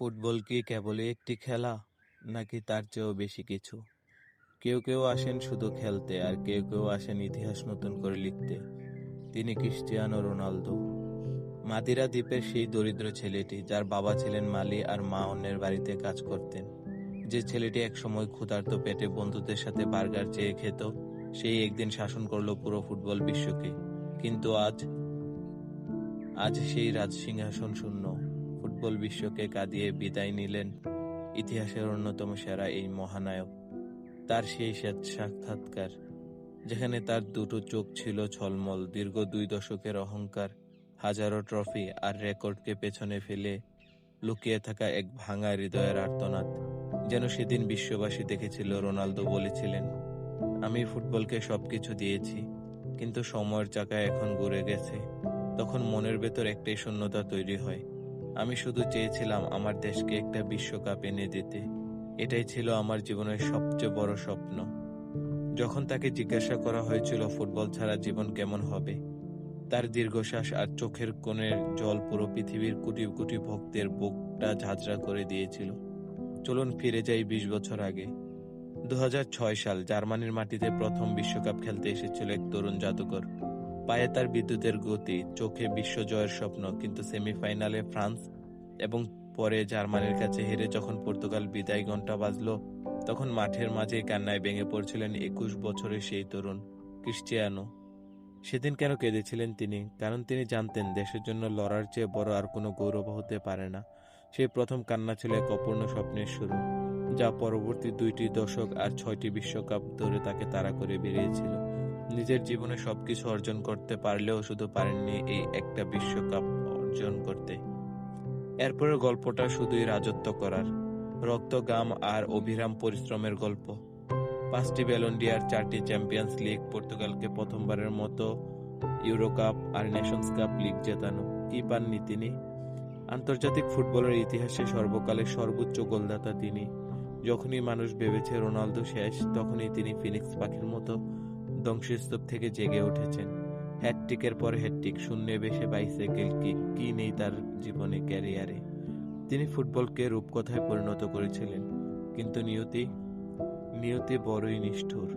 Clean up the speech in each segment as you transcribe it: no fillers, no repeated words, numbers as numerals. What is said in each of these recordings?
Football কি কেবলই একটি খেলা, নাকি তার চেয়েও বেশি কিছু? কেউ কেউ আসেন শুধু খেলতে, আর কেউ কেউ আসেন ইতিহাস নতুন করে লিখতে। তিনি ক্রিস্টিয়ানো রোনালদো, মাদিরা দ্বীপের সেই দরিদ্র ছেলেটি যার বাবা ছিলেন মালি আর মা অন্যের বাড়িতে কাজ করতেন। যে ছেলেটি একসময় ক্ষুধার্ত পেটে বন্ধুদের সাথে বার্গার চেয়ে খেত, সেই একদিন শাসন করলো পুরো ফুটবল বিশ্বকে। কিন্তু আজ আজ সেই রাজসিংহাসন শূন্য। ফুটবল বিশ্বকে কাঁদিয়ে বিদায় নিলেন ইতিহাসের অন্যতম সেরা এই মহানায়ক। তার সেই সাক্ষাৎকার, যেখানে তার দুটো চোখ ছিল ঝলমল, দীর্ঘ 2 দশকের অহংকার, হাজারো ট্রফি আর রেকর্ডকে পেছনে ফেলে লুকিয়ে থাকা এক ভাঙা হৃদয়ের আর্তনাদ। যেন সেদিন বিশ্ববাসী দেখেছিল রোনালদো বলেছিলেন, আমি ফুটবলকে সবকিছু দিয়েছি, কিন্তু সময়ের চাকা এখন ঘুরে গেছে। তখন মনের ভেতর একটাই শূন্যতা তৈরি হয়। আমি শুধু চেয়েছিলাম আমার দেশকে একটা বিশ্বকাপ এনে দিতে। এটাই ছিল আমার জীবনের সবচেয়ে বড় স্বপ্ন। যখন তাকে জিজ্ঞাসা করা হয়েছিল ফুটবল ছাড়া জীবন কেমন হবে, তার দীর্ঘশ্বাস আর চোখের কোণের জল পুরো পৃথিবীর কোটি কোটি ভক্তের বুকটা ঝাঁঝরা করে দিয়েছিল। চলুন ফিরে যাই 20 বছর আগে। 2006 সাল, জার্মানির মাটিতে প্রথম বিশ্বকাপ খেলতে এসেছিল এক তরুণ জাদুকর। পায়ে তার বিদ্যুতের গতি, চোখে বিশ্বজয়ের স্বপ্ন, কিন্তু সেমিফাইনালে ফ্রান্স এবং পরে জার্মানির কাছে হেরে যখন পর্তুগাল বিদায় ঘণ্টা বাজলো, তখন মাঠের মাঝেই কান্নায় ভেঙে পড়ছিলেন 21 বছরের সেই তরুণ ক্রিস্টিয়ানো। সেদিন কেন কেঁদেছিলেন তিনি? কারণ তিনি জানতেন দেশের জন্য লড়ার চেয়ে বড় আর কোনো গৌরব হতে পারে না। সেই প্রথম কান্না ছিল এক অপূর্ণ স্বপ্নের শুরু, যা পরবর্তী 2 দশক আর 6টি বিশ্বকাপ ধরে তাকে তাড়া করে বেরিয়েছিল। নিজের জীবনে সবকিছু অর্জন করতে পারলেও শুধু পারেননি এই একটা বিশ্বকাপ অর্জন করতে। এরপরের গল্পটা শুধুই রাজত্ব করার, রক্ত, ঘাম আর অবিরাম পরিশ্রমের গল্প। 5টি ব্যালন ডি'অর, 4টি চ্যাম্পিয়ন্স লিগ, পর্তুগালকে প্রথমবারের মতো ইউরো কাপ আর নেশনস কাপ লিগ জেতানো। কি পাননি তিনি? আন্তর্জাতিক ফুটবলের ইতিহাসে সর্বকালের সর্বোচ্চ গোলদাতা তিনি। যখনই মানুষ ভেবেছে রোনালদো শেষ, তখনই তিনি ফিনিক্স পাখির মতো ধ্বংসস্তূপ থেকে জেগে উঠেছেন। হ্যাটট্রিকের পর হ্যাটট্রিক, শূন্যে বেশে বাইসাইকেল কিক, কি নেই তার জীবনে, ক্যারিয়ারে। তিনি ফুটবলকে রূপকথায় পরিণত করেছিলেন, কিন্তু নিয়তি বড়ই নিষ্ঠুর।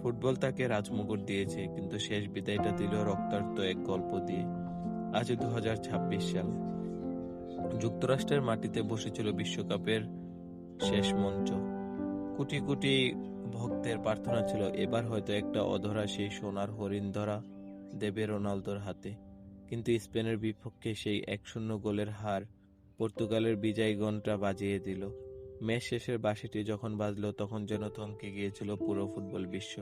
ফুটবল তাকে রাজমুকুট দিয়েছে, কিন্তু শেষ বিদায়টা দিল রক্তাক্ত এক গল্প দিয়ে। আজ 2026 সাল, যুক্তরাষ্ট্রের মাটিতে বসেছিল বিশ্বকাপের শেষ মঞ্চ। কোটি কোটি ভক্তের প্রার্থনা ছিল এবার হয়তো একটা অধরা সেই সোনার হরিণ ধরা দেবে রোনালদোর হাতে। কিন্তু স্পেনের বিপক্ষে সেই 1-0 গোলের হার পর্তুগালের বিজয় ঘণ্টা বাজিয়ে দিল। ম্যাচ শেষের বাঁশিটি যখন বাজল, তখন যেন থমকে গিয়েছিল পুরো ফুটবল বিশ্ব।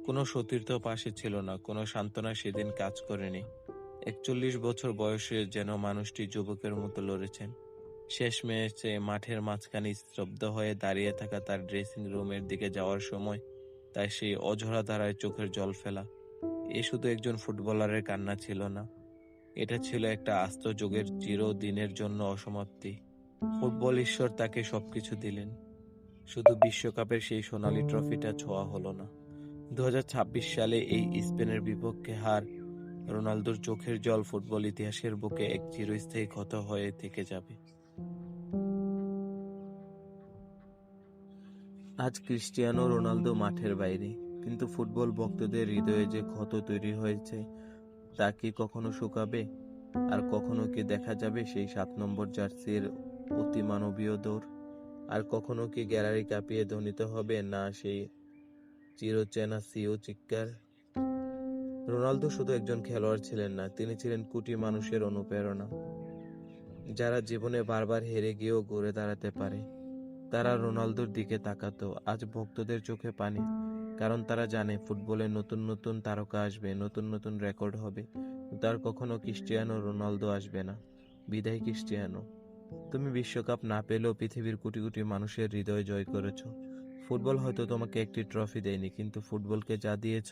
কোনো সতীর্থ পাশে ছিল না, কোনো সান্ত্বনা সেদিন কাজ করেনি। 41 বছর বয়সে যেন মানুষটি যুবকের মতো লড়েছেন। শেষ ম্যাচে মাঠের মাঝখানে স্তব্ধ হয়ে দাঁড়িয়ে থাকা, তার ড্রেসিং রুমের দিকে যাওয়ার সময় তাই সেই অঝরা ধারায় চোখের জল ফেলা, এ শুধু একজন ফুটবলারের কান্না ছিল না, এটা ছিল একটা আস্ত যুগের চিরদিনের জন্য অসমাপ্তি। ফুটবল ঈশ্বর তাকে সবকিছু দিলেন, শুধু বিশ্বকাপের সেই সোনালী ট্রফিটা ছোঁয়া হলো না। 2026 সালে এই স্পেনের বিপক্ষে হার, রোনালদোর চোখের জল ফুটবল ইতিহাসের বুকে এক চিরস্থায়ী ক্ষত হয়ে থেকে যাবে। আজ ক্রিস্টিয়ানো রোনালদো মাঠের বাইরে, কিন্তু ফুটবল ভক্তদের হৃদয়ে যে ক্ষত তৈরি হয়েছে, তা কি কখনো শুকাবে? আর কখনো কি দেখা যাবে সেই 7 নম্বর জার্সির অতিমানবীয় দৌড়? আর কখনো কি গ্যালারি কাঁপিয়ে ধ্বনিত হবে না সেই চিরচেনা সিও চিৎকার? রোনালদো শুধু একজন খেলোয়াড় ছিলেন না, তিনি ছিলেন কোটি মানুষের অনুপ্রেরণা, যারা জীবনে বারবার হেরে গিয়েও ঘুরে দাঁড়াতে পারে। তারা রোনালদোর দিকে তাকাতো, আজ ভক্তদের চোখে পানি, কারণ তারা জানে ফুটবলে নতুন নতুন তারকা আসবে, নতুন নতুন রেকর্ড হবে, কিন্তু আর কখনো ক্রিস্টিয়ানো রোনালদো আসবে না। বিদায় ক্রিস্টিয়ানো, তুমি বিশ্বকাপ না পেলেও পৃথিবীর কোটি কোটি মানুষের হৃদয় জয় করেছো। ফুটবল হয়তো তোমাকে একটি ট্রফি দেয়নি, কিন্তু ফুটবলকে যা দিয়েছ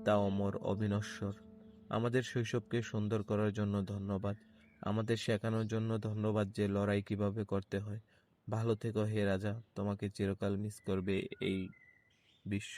তা অমর, অবিনশ্বর। আমাদের শৈশবকে সুন্দর করার জন্য ধন্যবাদ, আমাদের শেখানোর জন্য ধন্যবাদ যে লড়াই কিভাবে করতে হয়। ভালো থেকো হে রাজা, তোমাকে চিরকাল মিস করবে এই বিশ্ব।